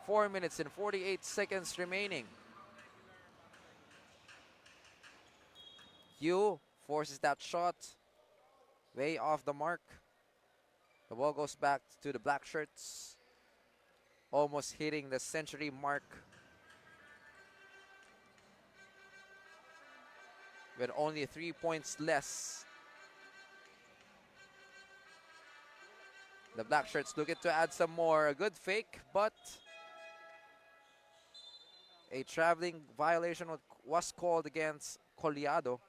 4 minutes and 48 seconds remaining. Yu forces that shot way off the mark. The ball goes back to the black shirts, almost hitting the century mark with only 3 points less. The black shirts looking to add some more. A good fake, but a traveling violation was called against Collado.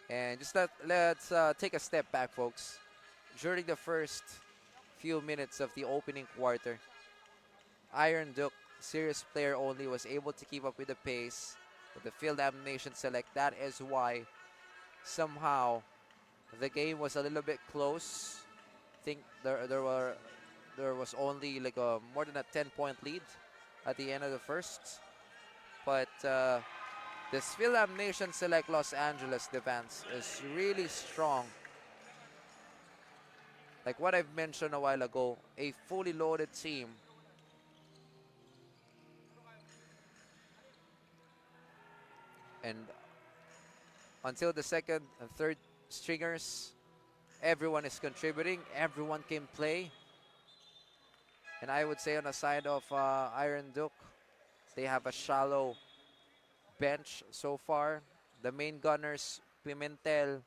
And just let's take a step back, folks. During the first few minutes of the opening quarter, Iron Duke, serious player only, was able to keep up with the pace with the field ammunition select. That is why somehow the game was a little bit close. I think there was only like a more than a 10-point lead at the end of the first. But this Philab Nation Select Los Angeles defense is really strong. Like what I've mentioned a while ago, a fully loaded team. And until the second and third stringers, everyone is contributing, everyone can play. And I would say on the side of Iron Duke, they have a shallow bench so far. The main gunners, Pimentel,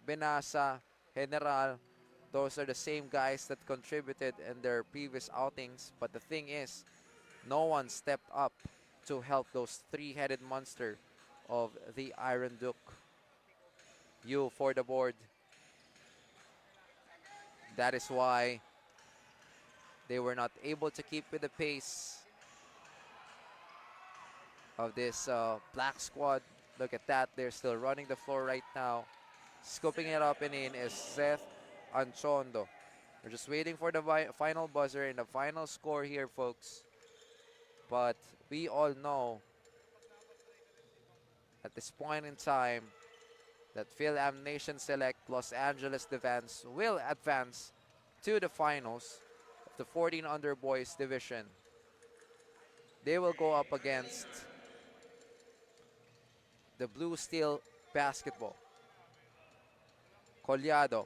Benasa, General, those are the same guys that contributed in their previous outings. But the thing is, no one stepped up to help those three-headed monster of the Iron Duke. You for the board. That is why they were not able to keep with the pace of this black squad. Look at that, they're still running the floor right now. Scooping it up and in is Seth Anchondo. We're just waiting for the final buzzer and the final score here, folks. But we all know at this point in time that Phil-Am Nation Select Los Angeles Defense will advance to the finals of the 14 under boys division. They will go up against the Blue Steel Basketball. Collado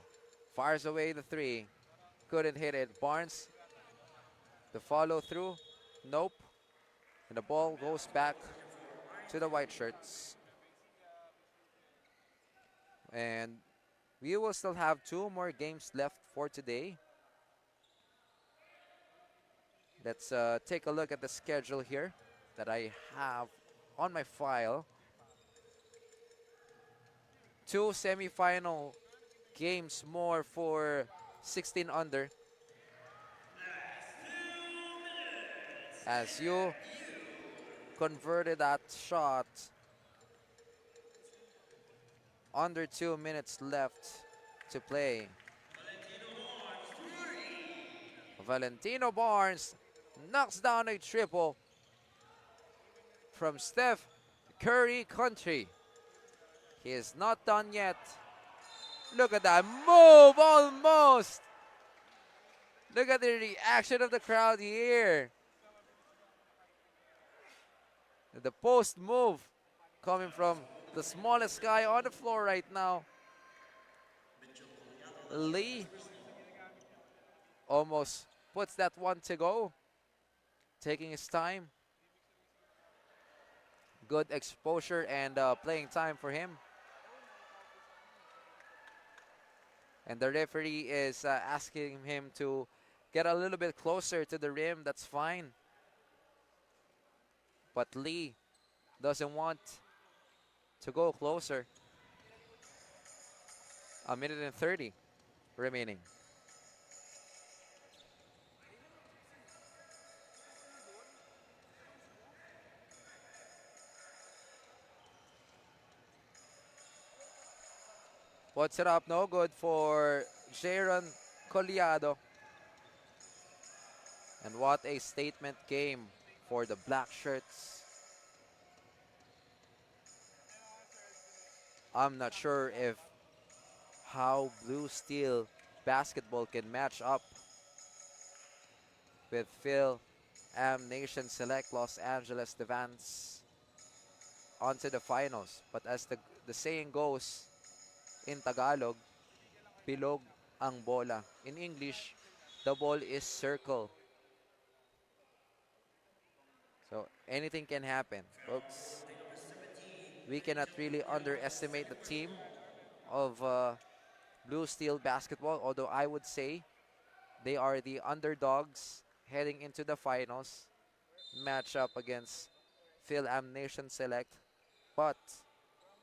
fires away the three. Couldn't hit it. Barnes, the follow through. Nope. And the ball goes back to the white shirts. And we will still have 2 more games left for today. Let's take a look at the schedule here that I have on my file. 2 semifinal games more for 16 under. As you converted that shot, under 2 minutes left to play. Valentino Barnes knocks down a triple from Steph Curry country. He is not done yet. Look at that move, almost. Look at the reaction of the crowd here. The post move coming from the smallest guy on the floor right now. Lee almost puts that one to go. Taking his time. Good exposure and playing time for him. And the referee is asking him to get a little bit closer to the rim. That's fine. But Lee doesn't want to go closer. 1:30 remaining. Puts it up, no good for Jaron Collado. And what a statement game for the Black Shirts. I'm not sure if how Blue Steel Basketball can match up with Phil Am Nation Select Los Angeles Devants onto the finals. But as the saying goes in Tagalog, bilog ang bola. In English, the ball is circle. So anything can happen, folks. We cannot really underestimate the team of Blue Steel Basketball, although I would say they are the underdogs heading into the finals. Match up against Phil Am Nation Select, but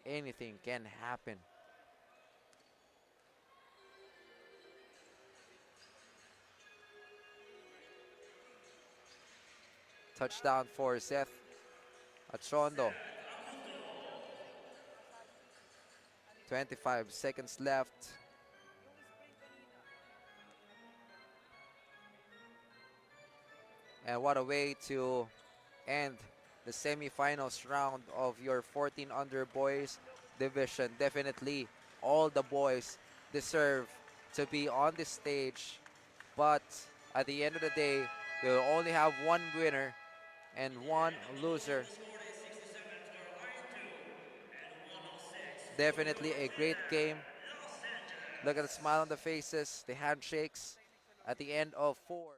anything can happen. Touchdown for Seth Achondo. 25 seconds left. And what a way to end the semifinals round of your 14 under boys division. Definitely all the boys deserve to be on this stage. But at the end of the day, we'll only have one winner and one loser. Definitely a great game. Look at the smile on the faces, the handshakes at the end of 4.